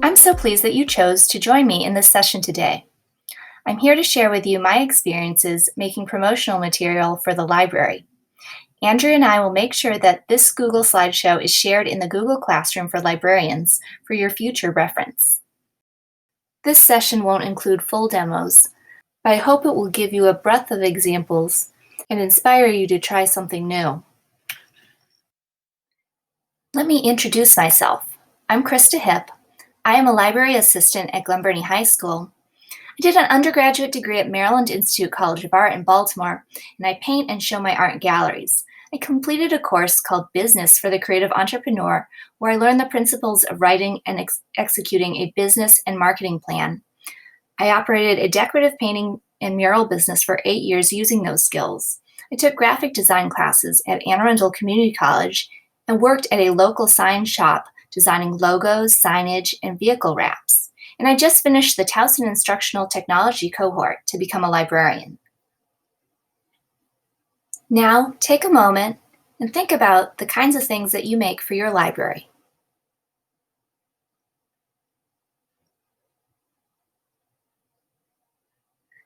I'm so pleased that you chose to join me in this session today. I'm here to share with you my experiences making promotional material for the library. Andrea and I will make sure that this Google slideshow is shared in the Google Classroom for librarians for your future reference. This session won't include full demos, but I hope it will give you a breadth of examples and inspire you to try something new. Let me introduce myself. I'm Krista Hipp. I am a library assistant at Glen Burnie High School. I did an undergraduate degree at Maryland Institute College of Art in Baltimore, and I paint and show my art in galleries. I completed a course called Business for the Creative Entrepreneur, where I learned the principles of writing and executing a business and marketing plan. I operated a decorative painting and mural business for 8 years using those skills. I took graphic design classes at Anne Arundel Community College and worked at a local sign shop designing logos, signage, and vehicle wraps. And I just finished the Towson Instructional Technology cohort to become a librarian. Now, take a moment and think about the kinds of things that you make for your library.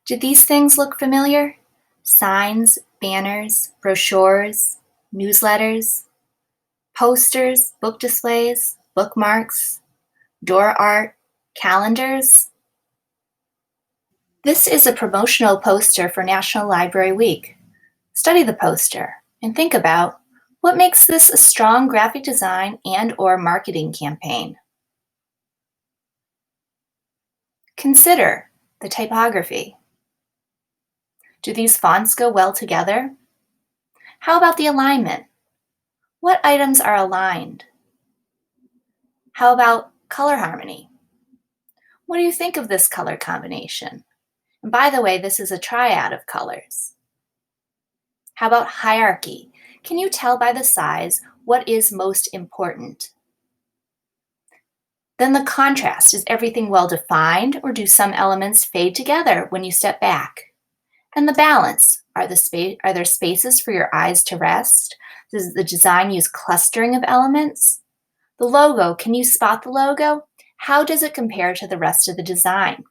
Do these things look familiar? Signs, banners, brochures, newsletters, posters, book displays, bookmarks, door art, calendars. This is a promotional poster for National Library Week. Study the poster and think about what makes this a strong graphic design and/or marketing campaign. Consider the typography. Do these fonts go well together? How about the alignment? What items are aligned? How about color harmony? What do you think of this color combination? And by the way, this is a triad of colors. How about hierarchy? Can you tell by the size what is most important? Then the contrast. Is everything well defined, or do some elements fade together when you step back? And the balance. Are there spaces for your eyes to rest? Does the design use clustering of elements? The logo. Can you spot the logo? How does it compare to the rest of the design?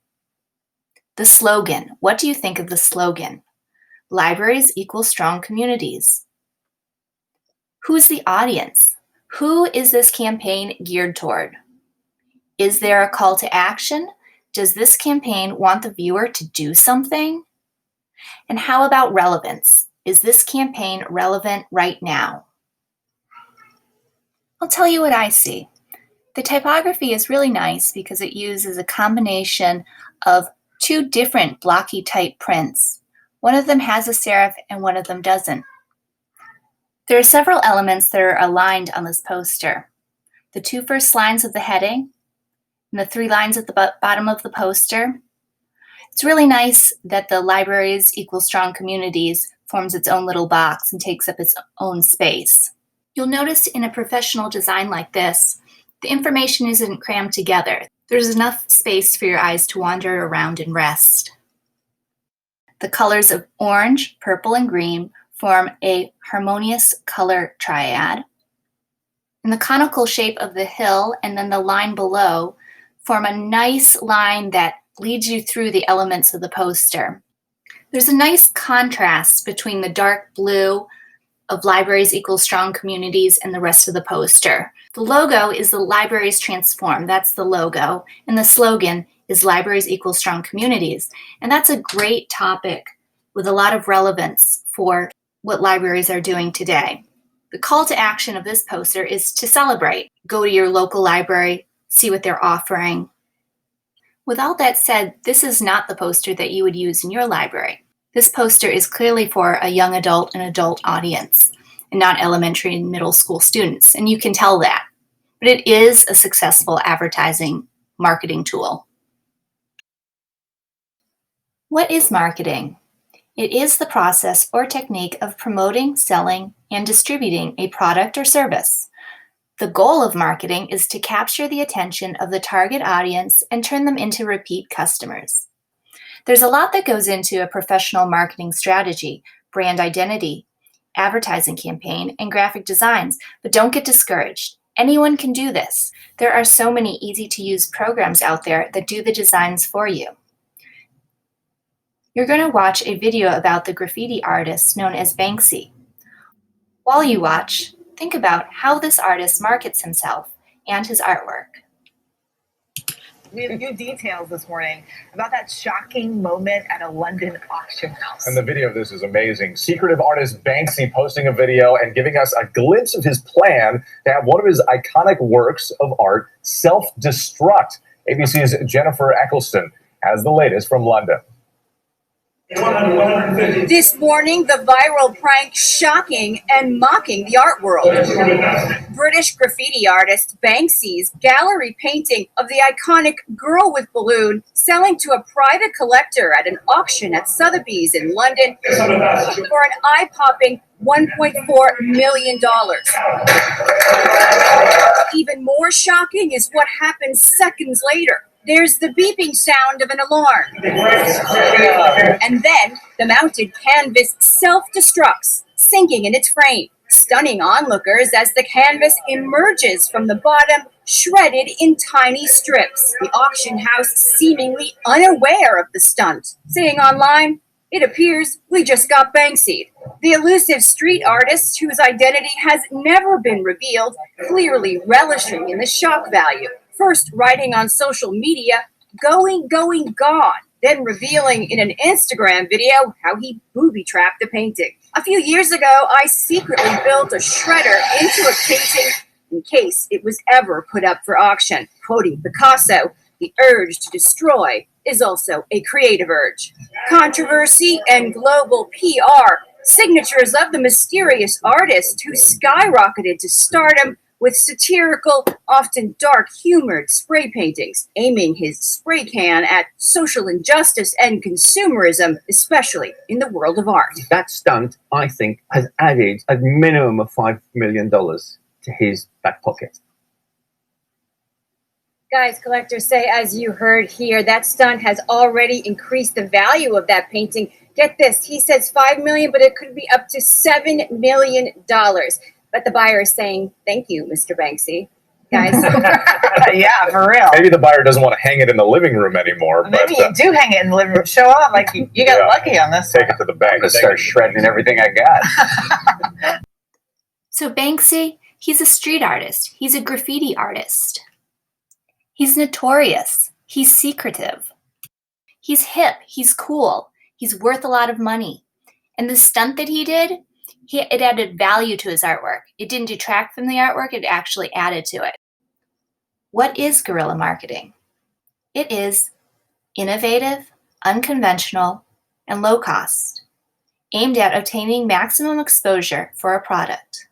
The slogan. What do you think of the slogan? Libraries equal strong communities. Who's the audience? Who is this campaign geared toward? Is there a call to action? Does this campaign want the viewer to do something? And how about relevance? Is this campaign relevant right now? I'll tell you what I see. The typography is really nice because it uses a combination of two different blocky type prints. One of them has a serif and one of them doesn't. There are several elements that are aligned on this poster. The two first lines of the heading and the 3 lines at the bottom of the poster. It's really nice that the libraries equal strong communities forms its own little box and takes up its own space. You'll notice in a professional design like this, the information isn't crammed together. There's enough space for your eyes to wander around and rest. The colors of orange, purple, and green form a harmonious color triad. And the conical shape of the hill and then the line below form a nice line that leads you through the elements of the poster. There's a nice contrast between the dark blue of Libraries Equal Strong Communities and the rest of the poster. The logo is the Libraries Transform. That's the logo. And the slogan is Libraries Equal Strong Communities. And that's a great topic with a lot of relevance for what libraries are doing today. The call to action of this poster is to celebrate. Go to your local library, see what they're offering. With all that said, this is not the poster that you would use in your library. This poster is clearly for a young adult and adult audience, and not elementary and middle school students, and you can tell that. But it is a successful advertising marketing tool. What is marketing? It is the process or technique of promoting, selling, and distributing a product or service. The goal of marketing is to capture the attention of the target audience and turn them into repeat customers. There's a lot that goes into a professional marketing strategy, brand identity, advertising campaign, and graphic designs, but don't get discouraged. Anyone can do this. There are so many easy-to-use programs out there that do the designs for you. You're going to watch a video about the graffiti artist known as Banksy. While you watch, think about how this artist markets himself and his artwork. We have new details this morning about that shocking moment at a London auction house. And the video of this is amazing. Secretive artist Banksy posting a video and giving us a glimpse of his plan to have one of his iconic works of art self-destruct. ABC's Jennifer Eccleston has the latest from London. This morning, the viral prank shocking and mocking the art world. British graffiti artist Banksy's gallery painting of the iconic Girl with Balloon selling to a private collector at an auction at Sotheby's in London for an eye-popping $1.4 million. Even more shocking is what happens seconds later. There's the beeping sound of an alarm. And then the mounted canvas self-destructs, sinking in its frame, stunning onlookers as the canvas emerges from the bottom, shredded in tiny strips. The auction house seemingly unaware of the stunt, saying online, "It appears we just got Banksy'd." The elusive street artist, whose identity has never been revealed, clearly relishing in the shock value. First writing on social media, going, gone, then revealing in an Instagram video how he booby-trapped the painting. A few years ago, I secretly built a shredder into a painting in case it was ever put up for auction. Quoting Picasso, "The urge to destroy is also a creative urge." Controversy and global PR, signatures of the mysterious artist who skyrocketed to stardom with satirical, often dark-humored spray paintings, aiming his spray can at social injustice and consumerism, especially in the world of art. That stunt, I think, has added a minimum of $5 million to his back pocket. Guys, collectors say, as you heard here, that stunt has already increased the value of that painting. Get this, he says $5 million, but it could be up to $7 million. But the buyer is saying, "Thank you, Mr. Banksy." Guys. Yeah, for real. Maybe the buyer doesn't want to hang it in the living room anymore. Maybe but, you do hang it in the living room. Show off. Like you got lucky on this Take one. it to the bank. I'm going to start shredding everything I got. So Banksy, he's a street artist. He's a graffiti artist. He's notorious. He's secretive. He's hip. He's cool. He's worth a lot of money. And the stunt that he did, it added value to his artwork. It didn't detract from the artwork, it actually added to it. What is guerrilla marketing? It is innovative, unconventional, and low cost, aimed at obtaining maximum exposure for a product.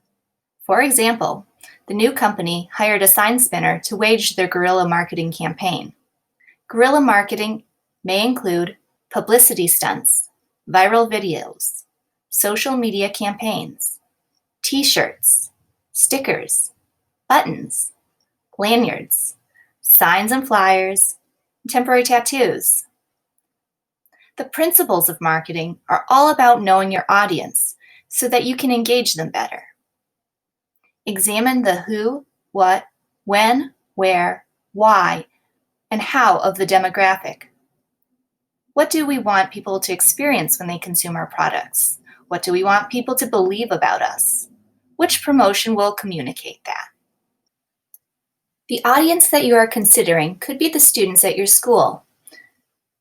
For example, the new company hired a sign spinner to wage their guerrilla marketing campaign. Guerrilla marketing may include publicity stunts, viral videos, social media campaigns, t-shirts, stickers, buttons, lanyards, signs and flyers, and temporary tattoos. The principles of marketing are all about knowing your audience so that you can engage them better. Examine the who, what, when, where, why, and how of the demographic. What do we want people to experience when they consume our products? What do we want people to believe about us? Which promotion will communicate that? The audience that you are considering could be the students at your school.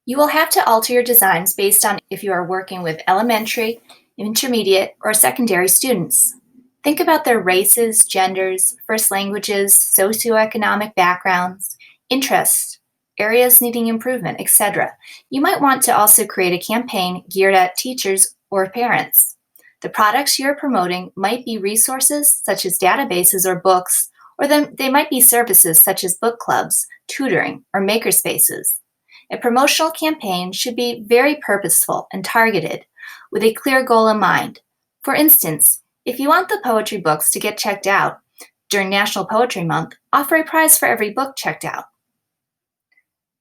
You will have to alter your designs based on if you are working with elementary, intermediate, or secondary students. Think about their races, genders, first languages, socioeconomic backgrounds, interests, areas needing improvement, etc. You might want to also create a campaign geared at teachers or parents. The products you're promoting might be resources such as databases or books, or they might be services such as book clubs, tutoring, or makerspaces. A promotional campaign should be very purposeful and targeted, with a clear goal in mind. For instance, if you want the poetry books to get checked out during National Poetry Month, offer a prize for every book checked out.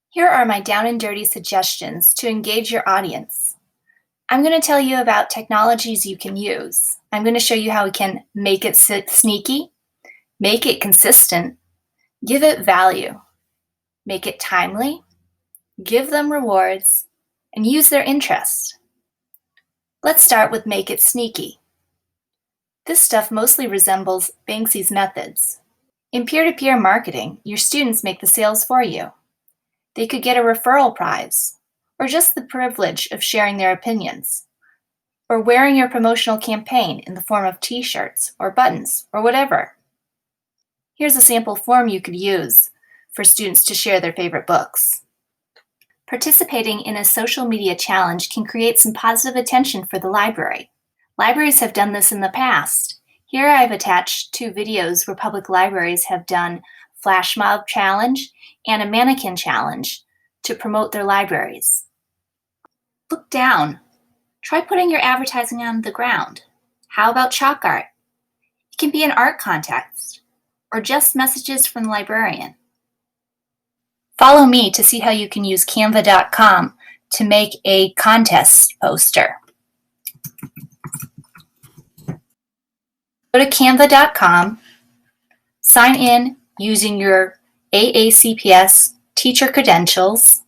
Here are my down and dirty suggestions to engage your audience. I'm going to tell you about technologies you can use. I'm going to show you how we can make it sneaky, Make it consistent. Give it value. Make it timely. Give them rewards. And use their interest. Let's start with make it sneaky. This stuff mostly resembles Banksy's methods. In peer-to-peer marketing, your students make the sales for you. They could get a referral prize, or just the privilege of sharing their opinions, or wearing your promotional campaign in the form of t-shirts or buttons or whatever. Here's a sample form you could use for students to share their favorite books. Participating in a social media challenge can create some positive attention for the library. Libraries have done this in the past. Here I've attached 2 videos where public libraries have done flash mob challenge and a mannequin challenge to promote their libraries. Look down. Try putting your advertising on the ground. How about chalk art? It can be an art contest or just messages from the librarian. Follow me to see how you can use canva.com to make a contest poster. Go to canva.com, sign in using your AACPS teacher credentials.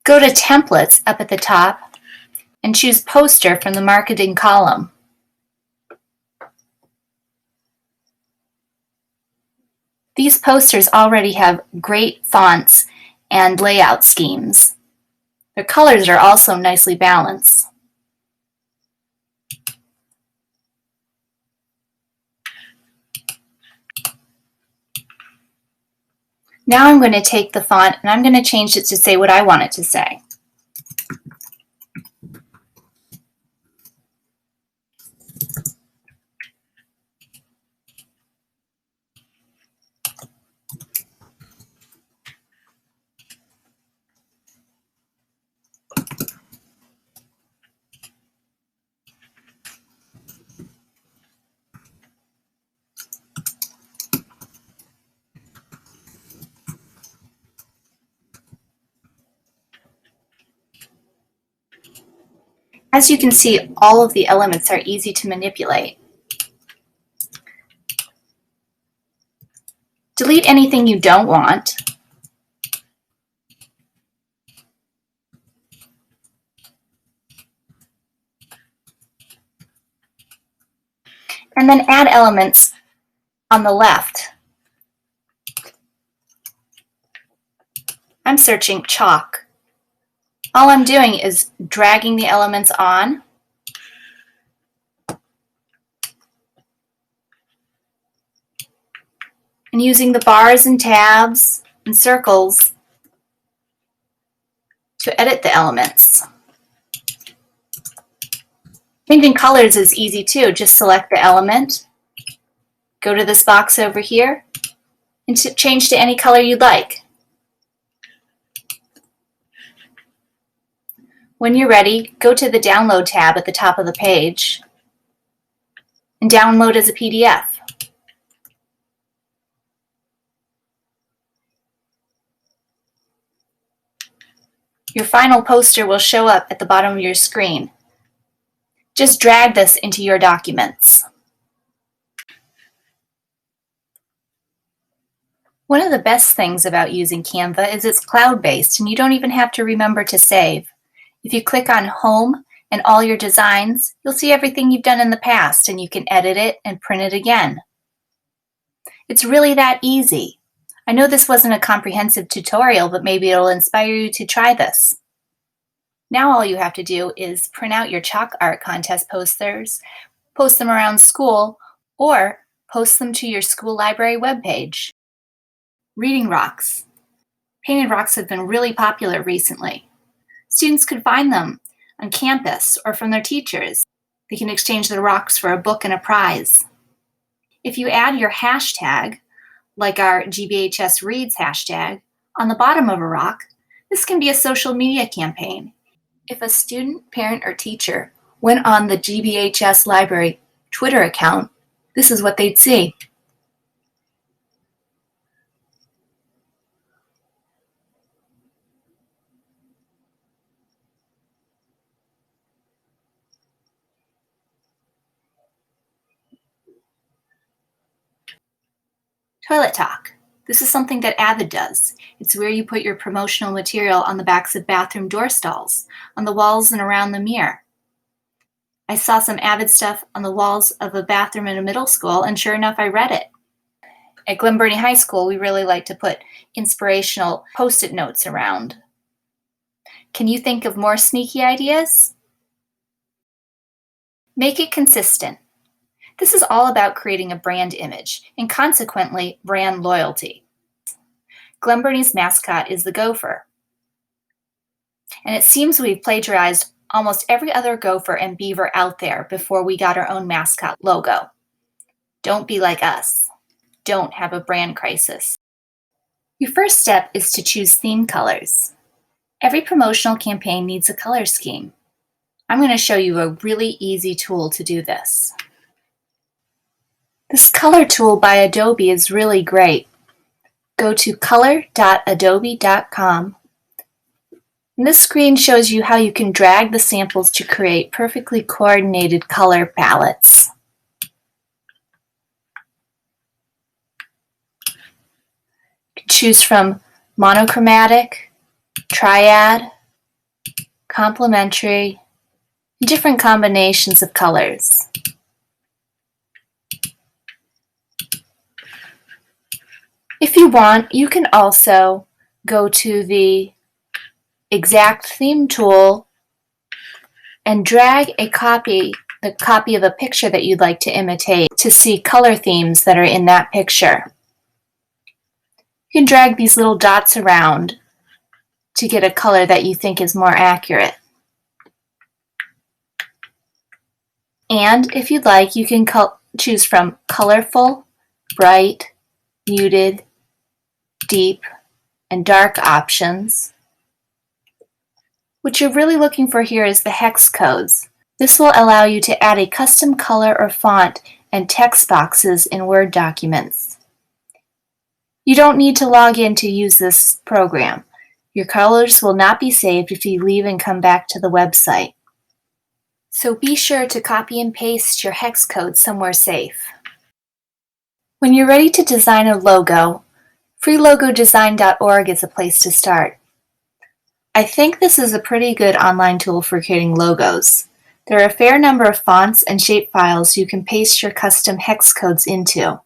Go to templates up at the top and choose poster from the marketing column. These posters already have great fonts and layout schemes. Their colors are also nicely balanced. Now I'm going to take the font and I'm going to change it to say what I want it to say. As you can see, all of the elements are easy to manipulate. Delete anything you don't want. And then add elements on the left. I'm searching chalk. All I'm doing is dragging the elements on and using the bars and tabs and circles to edit the elements. Changing colors is easy too. Just select the element, go to this box over here, and change to any color you'd like. When you're ready, go to the Download tab at the top of the page and download as a PDF. Your final poster will show up at the bottom of your screen. Just drag this into your documents. One of the best things about using Canva is it's cloud-based and you don't even have to remember to save. If you click on Home and all your designs, you'll see everything you've done in the past and you can edit it and print it again. It's really that easy. I know this wasn't a comprehensive tutorial, but maybe it'll inspire you to try this. Now all you have to do is print out your chalk art contest posters, post them around school, or post them to your school library webpage. Reading rocks. Painted rocks have been really popular recently. Students could find them on campus or from their teachers. They can exchange the rocks for a book and a prize. If you add your hashtag, like our GBHS Reads hashtag, on the bottom of a rock, this can be a social media campaign. If a student, parent, or teacher went on the GBHS Library Twitter account, this is what they'd see. Toilet Talk. This is something that Avid does. It's where you put your promotional material on the backs of bathroom door stalls, on the walls and around the mirror. I saw some Avid stuff on the walls of a bathroom in a middle school, and sure enough, I read it. At Glen Burnie High School, we really like to put inspirational Post-it notes around. Can you think of more sneaky ideas? Make it consistent. This is all about creating a brand image and consequently brand loyalty. Glen Burnie's mascot is the gopher. And it seems we've plagiarized almost every other gopher and beaver out there before we got our own mascot logo. Don't be like us. Don't have a brand crisis. Your first step is to choose theme colors. Every promotional campaign needs a color scheme. I'm going to show you a really easy tool to do this. This color tool by Adobe is really great. Go to color.adobe.com. And this screen shows you how you can drag the samples to create perfectly coordinated color palettes. You can choose from monochromatic, triad, complementary, and different combinations of colors. If you want, you can also go to the Exact Theme tool and drag the copy of a picture that you'd like to imitate to see color themes that are in that picture. You can drag these little dots around to get a color that you think is more accurate. And if you'd like, you can choose from colorful, bright, muted, deep, and dark options. What you're really looking for here is the hex codes. This will allow you to add a custom color or font and text boxes in Word documents. You don't need to log in to use this program. Your colors will not be saved if you leave and come back to the website. So be sure to copy and paste your hex code somewhere safe. When you're ready to design a logo, freelogodesign.org is a place to start. I think this is a pretty good online tool for creating logos. There are a fair number of fonts and shapefiles you can paste your custom hex codes into.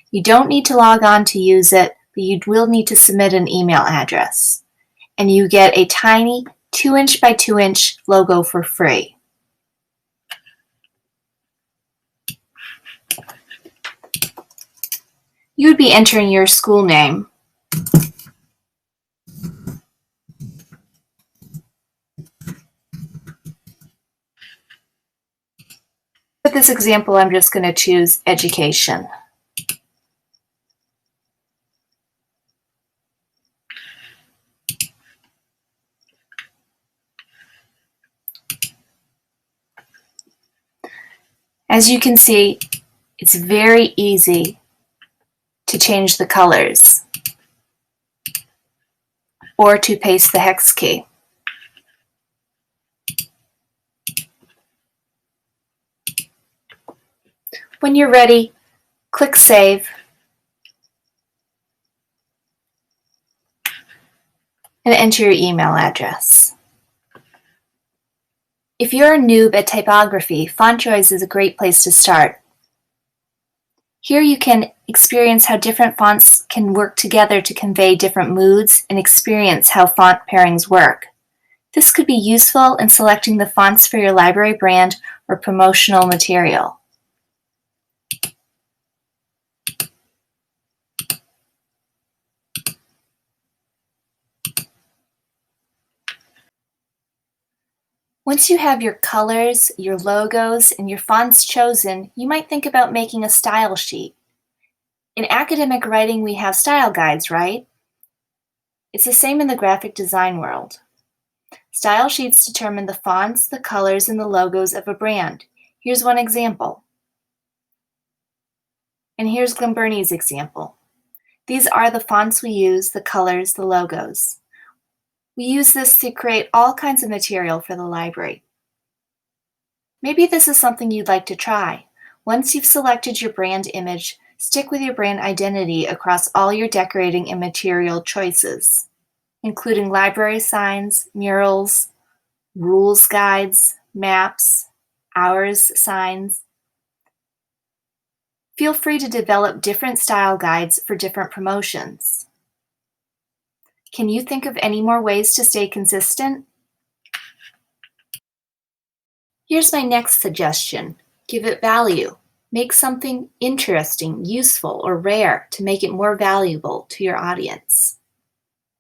You don't need to log on to use it, but you will need to submit an email address. And you get a tiny 2-inch by 2-inch logo for free. You would be entering your school name. For this example, I'm just going to choose education. As you can see, it's very easy to change the colors or to paste the hex key. When you're ready, click Save and enter your email address. If you're a noob at typography, FontDroids is a great place to start. Here you can experience how different fonts can work together to convey different moods and experience how font pairings work. This could be useful in selecting the fonts for your library brand or promotional material. Once you have your colors, your logos, and your fonts chosen, you might think about making a style sheet. In academic writing, we have style guides, right? It's the same in the graphic design world. Style sheets determine the fonts, the colors, and the logos of a brand. Here's one example. And here's Glen Burnie's example. These are the fonts we use, the colors, the logos. We use this to create all kinds of material for the library. Maybe this is something you'd like to try. Once you've selected your brand image, Stick with your brand identity across all your decorating and material choices, including library signs, murals, rules guides, maps, hours signs. Feel free to develop different style guides for different promotions. Can you think of any more ways to stay consistent? Here's my next suggestion. Give it value. Make something interesting, useful, or rare to make it more valuable to your audience.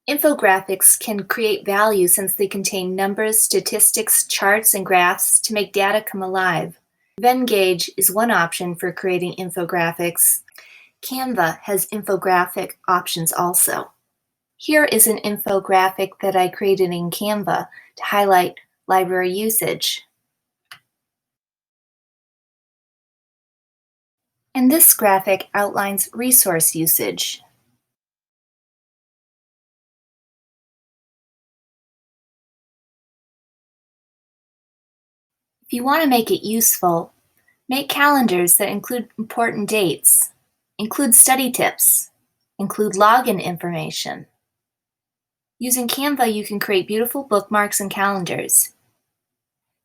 Infographics can create value since they contain numbers, statistics, charts, and graphs to make data come alive. Venngage is one option for creating infographics. Canva has infographic options also. Here is an infographic that I created in Canva to highlight library usage. And this graphic outlines resource usage. If you want to make it useful, make calendars that include important dates, include study tips, include login information. Using Canva, you can create beautiful bookmarks and calendars.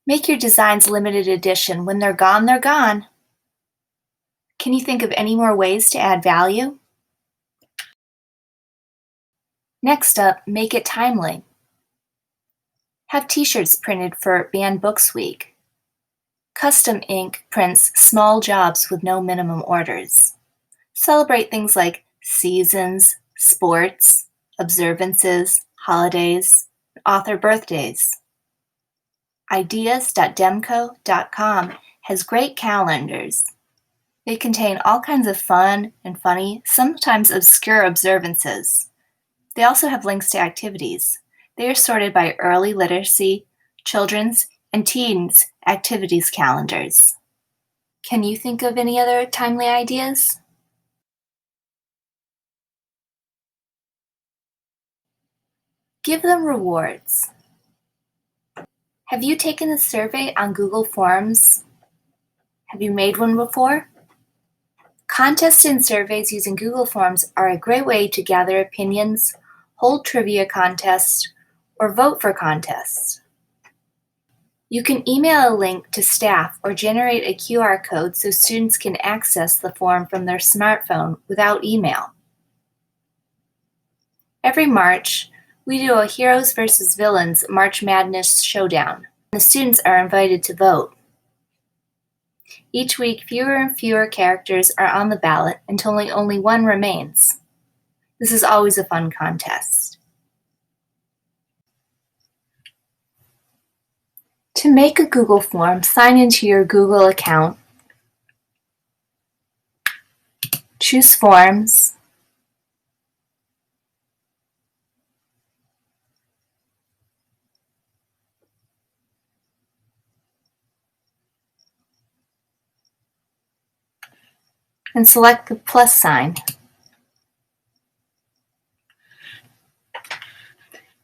Make your designs limited edition. When they're gone, they're gone. Can you think of any more ways to add value? Next up, make it timely. Have t-shirts printed for Banned Books Week. Custom Ink prints small jobs with no minimum orders. Celebrate things like seasons, sports, observances, holidays, author birthdays. Ideas.demco.com has great calendars. They contain all kinds of fun and funny, sometimes obscure observances. They also have links to activities. They are sorted by early literacy, children's, and teens' activities calendars. Can you think of any other timely ideas? Give them rewards. Have you taken a survey on Google Forms? Have you made one before? Contests and surveys using Google Forms are a great way to gather opinions, hold trivia contests, or vote for contests. You can email a link to staff or generate a QR code so students can access the form from their smartphone without email. Every March, we do a Heroes vs. Villains March Madness showdown. The students are invited to vote. Each week, fewer and fewer characters are on the ballot until only one remains. This is always a fun contest. To make a Google form, sign into your Google account, choose Forms, and select the plus sign.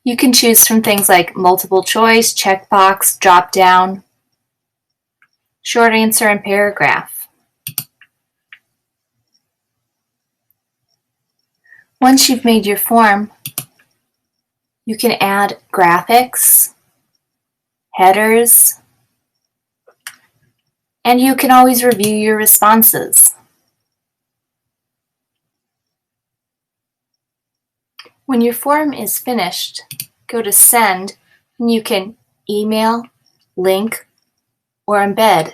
You can choose from things like multiple choice, checkbox, drop down, short answer, and paragraph. Once you've made your form, you can add graphics, headers, and you can always review your responses. When your form is finished, go to Send, and you can email, link, or embed.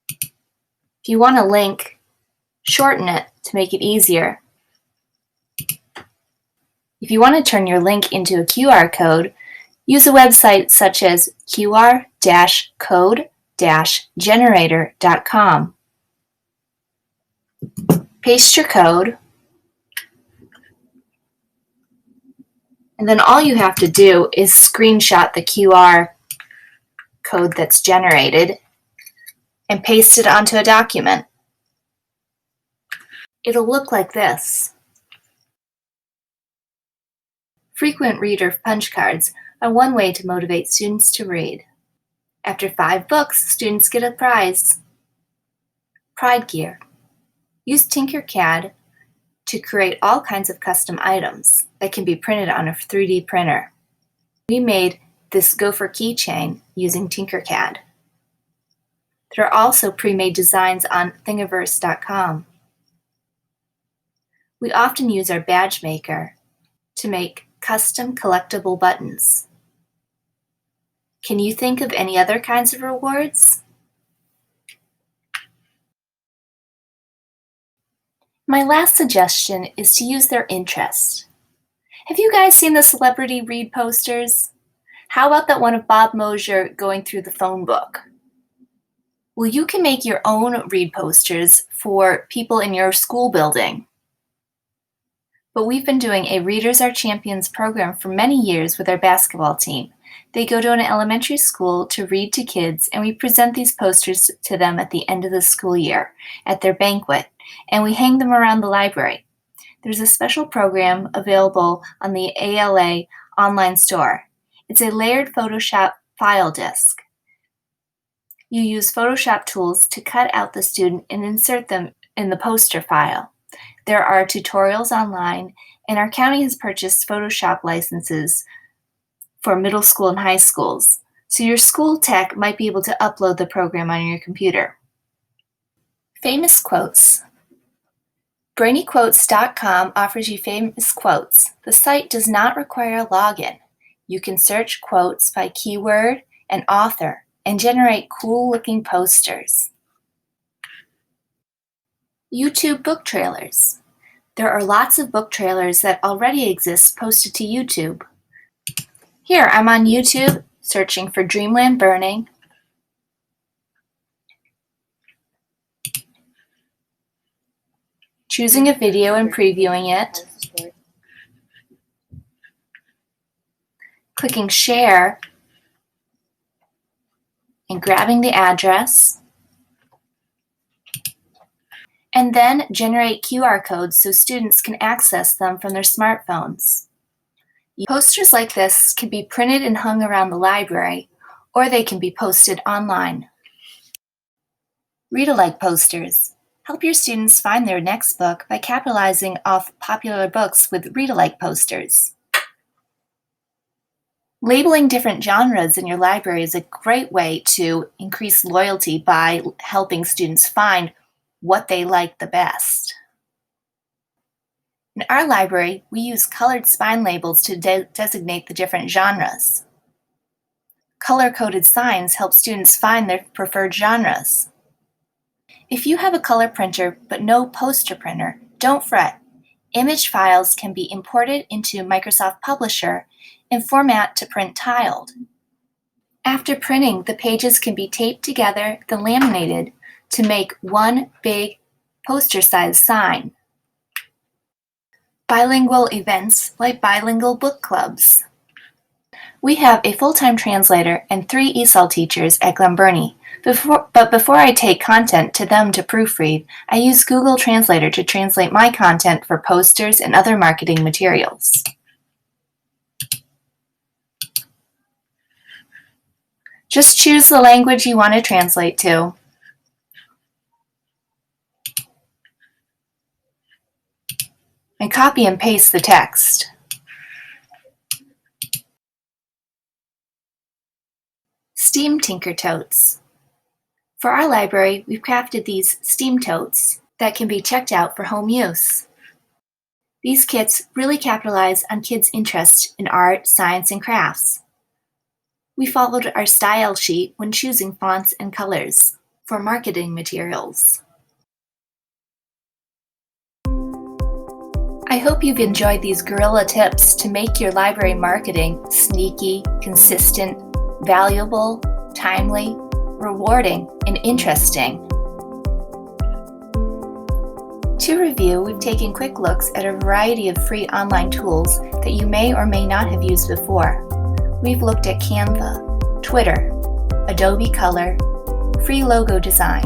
If you want a link, shorten it to make it easier. If you want to turn your link into a QR code, use a website such as qr-code-generator.com. Paste your code, and then all you have to do is screenshot the QR code that's generated and paste it onto a document. It'll look like this. Frequent reader punch cards are one way to motivate students to read. After 5 books, students get a prize. Pride gear. Use Tinkercad to create all kinds of custom items that can be printed on a 3D printer. We made this gopher keychain using Tinkercad. There are also pre-made designs on Thingiverse.com. We often use our badge maker to make custom collectible buttons. Can you think of any other kinds of rewards? My last suggestion is to use their interest. Have you guys seen the celebrity read posters? How about that one of Bob Mosier going through the phone book? Well, you can make your own read posters for people in your school building. But we've been doing a Readers Are Champions program for many years with our basketball team. They go to an elementary school to read to kids, and we present these posters to them at the end of the school year at their banquet, and we hang them around the library. There's a special program available on the ALA online store. It's a layered Photoshop file disk. You use Photoshop tools to cut out the student and insert them in the poster file. There are tutorials online, and our county has purchased Photoshop licenses for middle school and high schools, so your school tech might be able to upload the program on your computer. Famous quotes. BrainyQuotes.com offers you famous quotes. The site does not require a login. You can search quotes by keyword and author and generate cool-looking posters. YouTube book trailers. There are lots of book trailers that already exist posted to YouTube. Here, I'm on YouTube searching for Dreamland Burning. Choosing a video and previewing it. Clicking share and grabbing the address. And then generate QR codes so students can access them from their smartphones. Posters like this can be printed and hung around the library, or they can be posted online. Read-alike posters. Help your students find their next book by capitalizing off popular books with read-alike posters. Labeling different genres in your library is a great way to increase loyalty by helping students find what they like the best. In our library, we use colored spine labels to designate the different genres. Color-coded signs help students find their preferred genres. If you have a color printer but no poster printer, don't fret. Image files can be imported into Microsoft Publisher and format to print tiled. After printing, the pages can be taped together, then laminated to make one big poster-sized sign. Bilingual events like bilingual book clubs. We have a full-time translator and 3 ESOL teachers at Glen Burnie. But before I take content to them to proofread, I use Google Translator to translate my content for posters and other marketing materials. Just choose the language you want to translate to. And copy and paste the text. STEAM Tinker Totes. For our library, we've crafted these STEAM totes that can be checked out for home use. These kits really capitalize on kids' interest in art, science, and crafts. We followed our style sheet when choosing fonts and colors for marketing materials. I hope you've enjoyed these guerrilla tips to make your library marketing sneaky, consistent, valuable, timely, rewarding, and interesting. To review, we've taken quick looks at a variety of free online tools that you may or may not have used before. We've looked at Canva, Twitter, Adobe Color, Free Logo Design,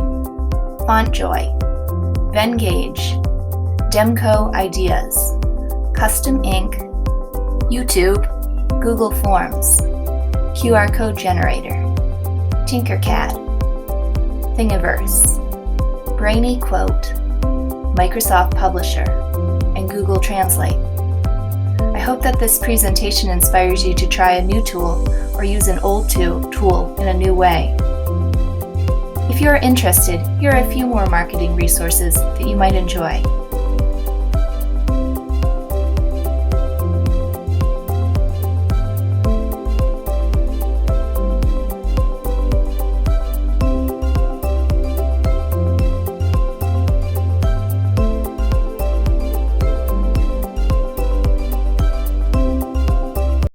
FontJoy, Venngage, Demco Ideas, Custom Ink, YouTube, Google Forms, QR Code Generator, Tinkercad, Thingiverse, Brainy Quote, Microsoft Publisher, and Google Translate. I hope that this presentation inspires you to try a new tool or use an old tool in a new way. If you are interested, here are a few more marketing resources that you might enjoy.